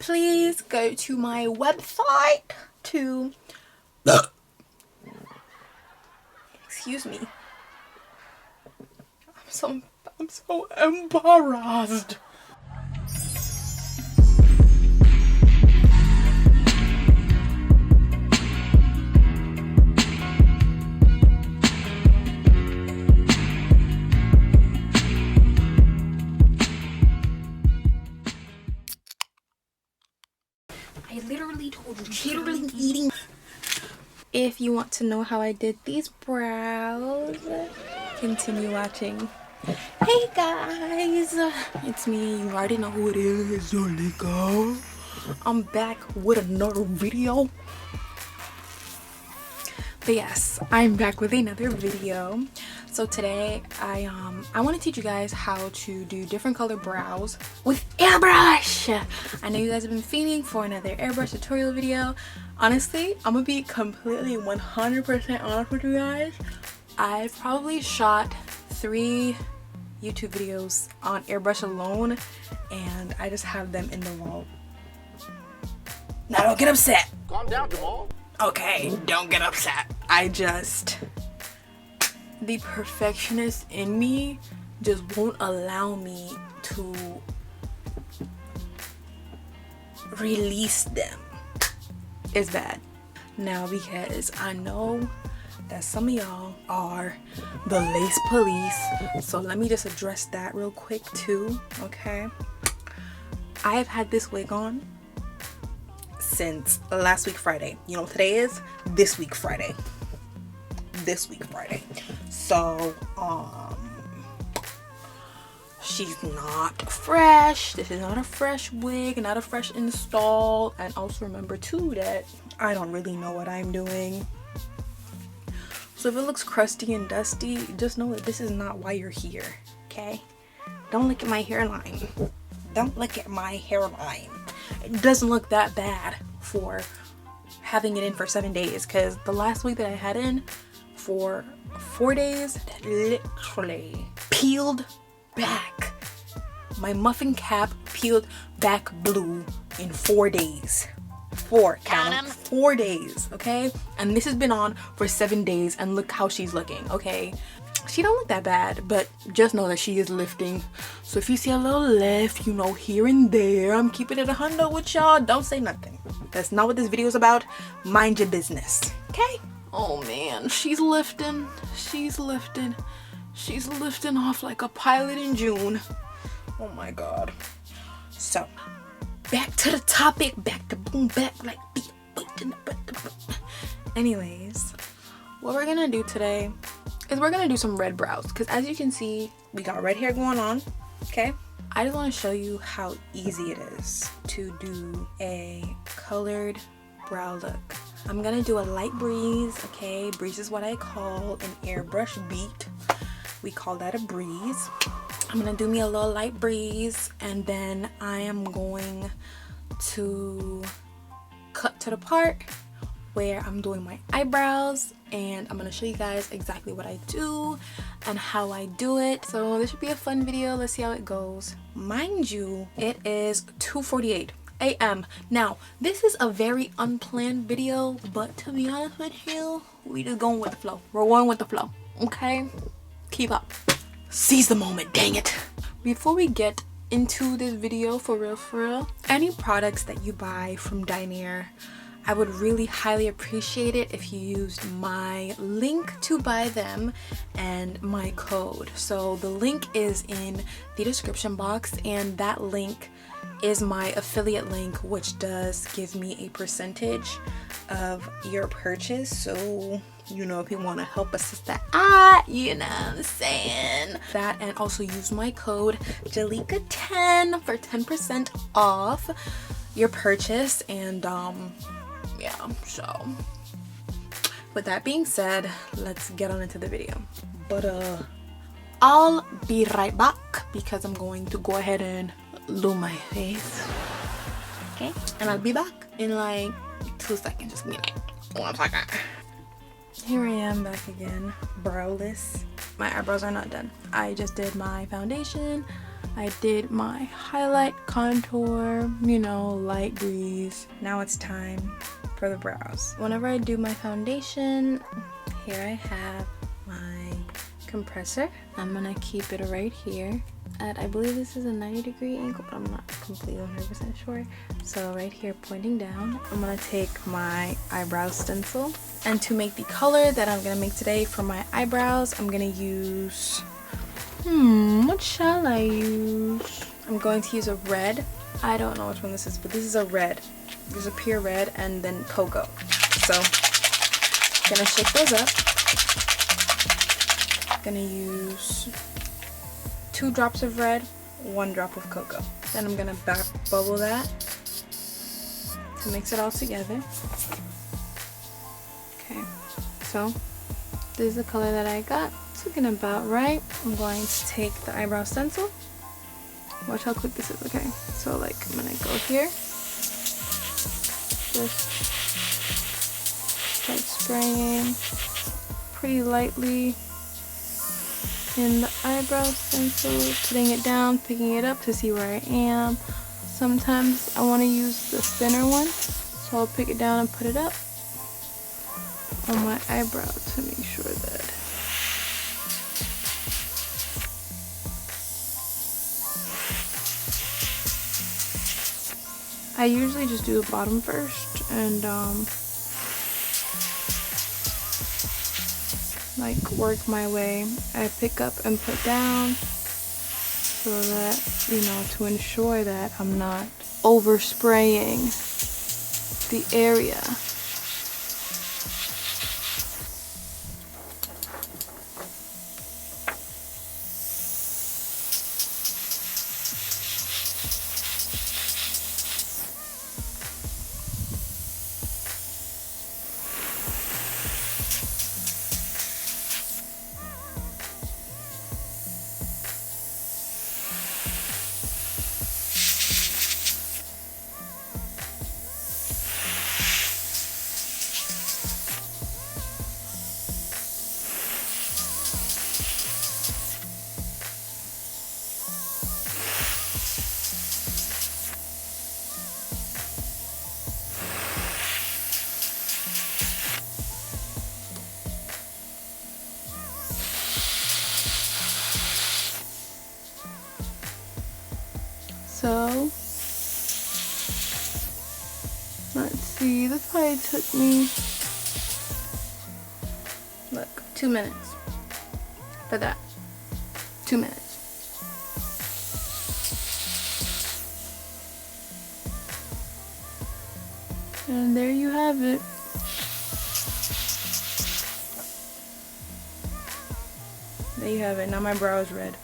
please go to my website to excuse me. I'm so embarrassed. I literally told you, literally eating. If you want to know how I did these brows, continue watching. Hey guys, it's me. You already know who it is. Your nigga. I'm back with another video. But yes, I'm back with another video. So today I want to teach you guys how to do different color brows with airbrush. I know you guys have been fiending for another airbrush tutorial video. Honestly, I'm gonna be completely 100% honest with you guys. I've probably shot 3 YouTube videos on airbrush alone, and I just have them in the vault. Now don't get upset. Calm down, Jamal. Okay, don't get upset. The perfectionist in me just won't allow me to release them. It's bad. Now, because I know that some of y'all are the lace police, so let me just address that real quick too, okay? I have had this wig on since last week Friday. You know what today is? This week Friday. So she's not fresh. This is not a fresh wig, not a fresh install. And also remember too that I don't really know what I'm doing. So if it looks crusty and dusty, just know that this is not why you're here, okay? Don't look at my hairline. Don't look at my hairline. It doesn't look that bad for having it in for 7 days, because the last week that I had in for 4 days, literally peeled back. My muffin cap peeled back blue in 4 days. 4 days, okay? And this has been on for 7 days, and look how she's looking, okay? She don't look that bad, but just know that she is lifting. So if you see a little lift, you know, here and there, I'm keeping it 100 with y'all. Don't say nothing. That's not what this video is about. Mind your business, okay? Oh man, she's lifting. She's lifting off like a pilot in June. Oh my god. So back to the topic, back to boom, back like anyways, what we're gonna do today is we're gonna do some red brows, because as you can see, we got red hair going on, okay? I just want to show you how easy it is to do a colored brow look. I'm gonna do a light breeze, okay? Breeze is what I call an airbrush beat. We call that a breeze. I'm gonna do me a little light breeze, and then I am going to cut to the part where I'm doing my eyebrows, and I'm gonna show you guys exactly what I do and how I do it. So this should be a fun video. Let's see how it goes. Mind you, it is 2:48 a.m. Now, this is a very unplanned video, but to be honest with you, we just going with the flow. We're going with the flow, okay? Keep up. Seize the moment, dang it. Before we get into this video, for real, any products that you buy from Dinair, I would really highly appreciate it if you used my link to buy them and my code. So the link is in the description box, and that link is my affiliate link, which does give me a percentage of your purchase. So, you know, if you want to help assist that, you know what I'm saying, that, and also use my code Jalika10 for 10% off your purchase. And yeah, so with that being said, let's get on into the video. But I'll be right back, because I'm going to go ahead and do my face, okay? And I'll be back in like 2 seconds. Just give me like 1 second. Here I am back again, browless. My eyebrows are not done. I just did my foundation, I did my highlight, contour, you know, light grease. Now it's time for the brows. Whenever I do my foundation, here I have my compressor. I'm gonna keep it right here at, I believe this is a 90-degree angle, but I'm not completely 100% sure. So right here pointing down, I'm gonna take my eyebrow stencil. And to make the color that I'm gonna make today for my eyebrows, I'm gonna use, what shall I use? I'm going to use a red. I don't know which one this is, but this is a red. There's a pure red and then cocoa. So, gonna shake those up. Gonna use 2 drops of red, 1 drop of cocoa. Then I'm gonna back bubble that to mix it all together. Okay, so this is the color that I got. It's looking about right. I'm going to take the eyebrow stencil. Watch how quick this is, okay? So like, I'm gonna go here. Just start spraying pretty lightly in the eyebrow stencil, putting it down, picking it up to see where I am. Sometimes I want to use the thinner one, so I'll pick it down and put it up on my eyebrow to make sure that I usually just do the bottom first and like work my way. I pick up and put down so that, you know, to ensure that I'm not overspraying the area. So, let's see, this probably took me, look, 2 minutes for that. 2 minutes. And there you have it. There you have it. Now my brow is red.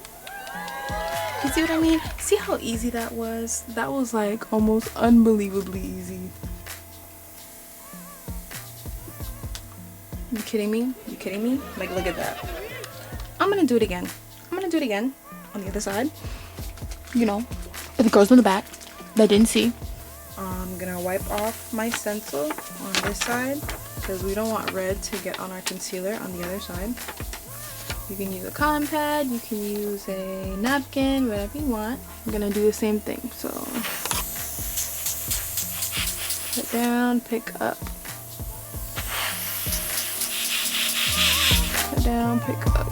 You see what I mean? See how easy that was? That was like almost unbelievably easy. You kidding me? You kidding me? Like, look at that. I'm gonna do it again. I'm gonna do it again on the other side. You know, for the girls in the back that didn't see. I'm gonna wipe off my stencil on this side because we don't want red to get on our concealer on the other side. You can use a cotton pad, you can use a napkin, whatever you want. I'm gonna do the same thing. So, put down, pick up. Put down, pick up.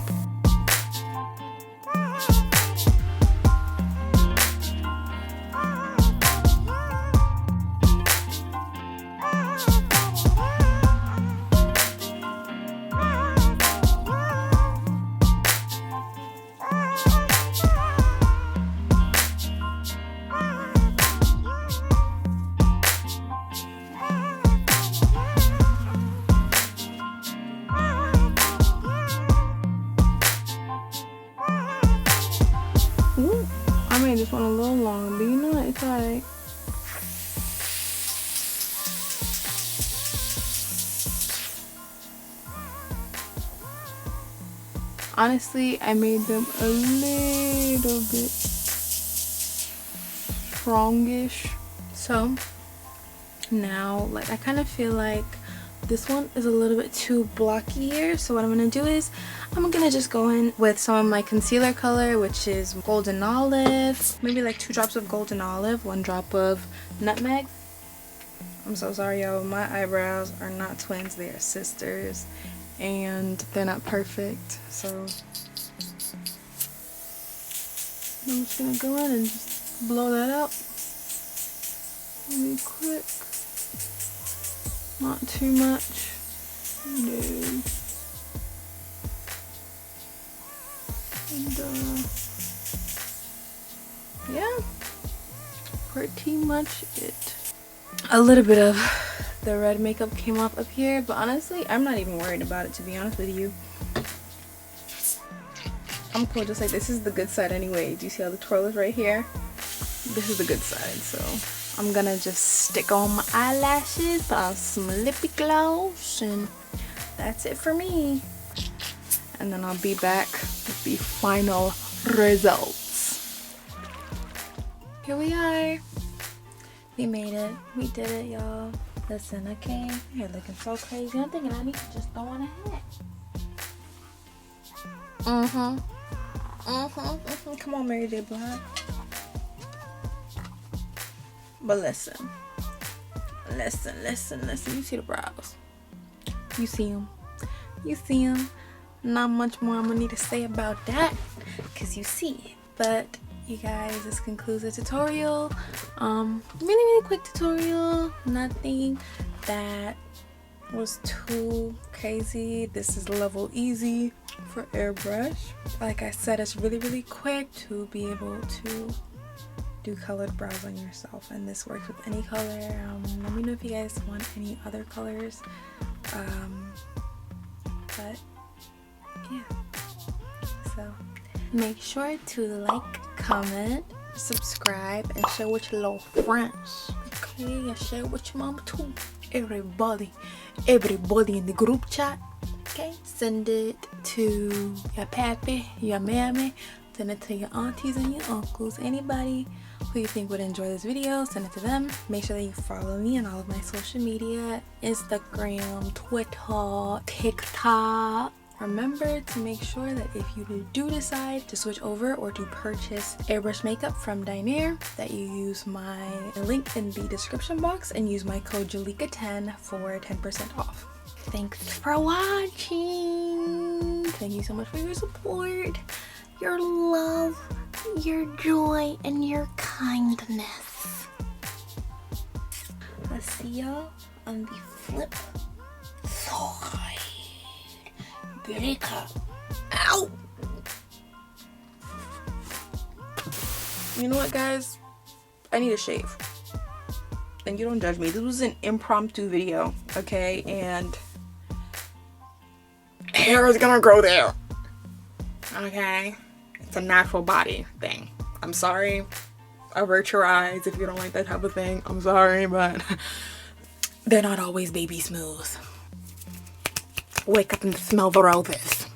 Ooh, I made this one a little long, but you know what? It's alright. Honestly, I made them a little bit strongish. So now, like, I kind of feel like this one is a little bit too blocky here, so what I'm gonna do is I'm gonna just go in with some of my concealer color, which is golden olive, maybe like 2 drops of golden olive, 1 drop of nutmeg. I'm so sorry, y'all, my eyebrows are not twins, they are sisters, and they're not perfect, so I'm just gonna go in and just blow that out really quick. Not too much. No. And yeah, pretty much it. A little bit of the red makeup came off up here, but honestly, I'm not even worried about it, to be honest with you. I'm cool, just like this is the good side anyway. Do you see how the twirl is right here? This is the good side, so I'm gonna just stick on my eyelashes, put on some lippy gloss, and that's it for me. And then I'll be back with the final results. Here we are. We made it. We did it, y'all. Listen, okay? You're looking so crazy. I'm thinking I need to just throw on a hat. Come on, Mary J. Blige. But listen. You see the brows. You see them. You see them. Not much more I'm gonna need to say about that, because you see it. But you guys, this concludes the tutorial. Really quick tutorial. Nothing that was too crazy. This is level easy for airbrush. Like I said, it's really quick to be able to do colored brows on yourself, and this works with any color. Let me know if you guys want any other colors. But yeah, so make sure to like, comment, subscribe, and share with your little friends. Okay, and share with your mom too. Everybody in the group chat. Okay, send it to your pappy, your mammy, send it to your aunties and your uncles, anybody who you think would enjoy this video, send it to them. Make sure that you follow me on all of my social media, Instagram, Twitter, TikTok. Remember to make sure that if you do decide to switch over or to purchase airbrush makeup from Dinair, that you use my link in the description box and use my code Jalika10 for 10% off. Thanks for watching. Thank you so much for your support, your love, your joy, and your kindness. I'll see y'all on the flip side. Ow! You know what, guys? I need a shave. And you don't judge me. This was an impromptu video, okay? And hair is gonna grow there. Okay? It's a natural body thing. I'm sorry. Avert your eyes if you don't like that type of thing. I'm sorry, but they're not always baby smooth. Wake up and smell the roses.